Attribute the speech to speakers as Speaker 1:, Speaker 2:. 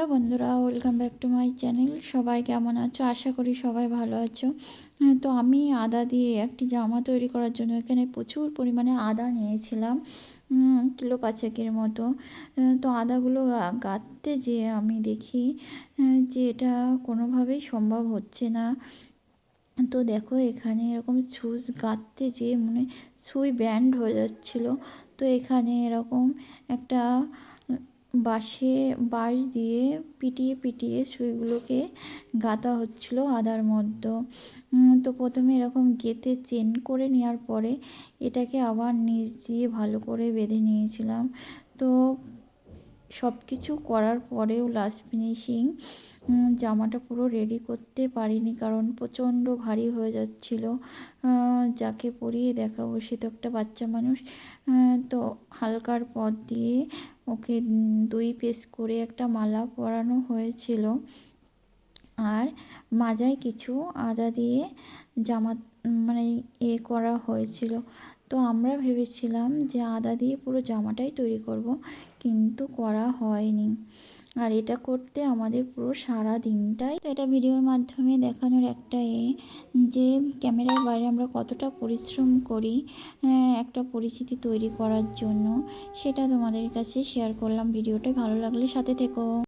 Speaker 1: Hello বন্ধুরা, welcome back to my channel. সবাই কেমন আছো? আশা করি সবাই ভালো আছো। তো আমি আদা দিয়ে একটি জামা তৈরি করার জন্য এখানে প্রচুর পরিমাণে আদা নিয়েছিলাম, কিলো পাঁচেকের মতো। তো আদাগুলো গাঁথতে যেয়ে আমি দেখি যে এটা কোনোভাবেই সম্ভব হচ্ছে না। তো দেখো এখানে এরকম সুচ গাঁথতে যেয়ে সুই ব্যান্ড হয়ে যাচ্ছিলো। তো এখানে এরকম একটা বাঁশ দিয়ে পিটিয়ে পিটিয়ে সুইগুলোকে গাঁথা হচ্ছিল আদার মধ্যে। তো প্রথমে এরকম গেঁথে চেন করে নেওয়ার পরে এটাকে আবার নিচ দিয়ে ভালো করে বেঁধে নিয়েছিলাম। তো সব কিছু করার পরেও লাস্ট ফিনিশিং জামাটা পুরো রেডি করতে পারিনি, কারণ প্রচণ্ড ভারী হয়ে যাচ্ছিল। যাকে পরিয়ে দেখাবো সে তো একটা বাচ্চা মানুষ। তো হালকার পথ দিয়ে ওকে 2 পিস করে একটা মালা পরানো হয়েছিল, আর মাজায় কিছু আদা দিয়ে জামা মানে করা হয়েছিল। তো আমরা ভেবেছিলাম যে আদা দিয়ে পুরো জামাটাই তৈরি করব, কিন্তু করা হয়নি। আর এটা করতে আমাদের পুরো সারা দিনটাই, তো এটা ভিডিওর মাধ্যমে দেখানোর একটা যে ক্যামেরার বাইরে আমরা কতটা পরিশ্রম করি একটা পরিস্থিতি তৈরি করার জন্য, সেটা তোমাদের কাছে শেয়ার করলাম। ভিডিওটা ভালো লাগলে সাথে থেকো।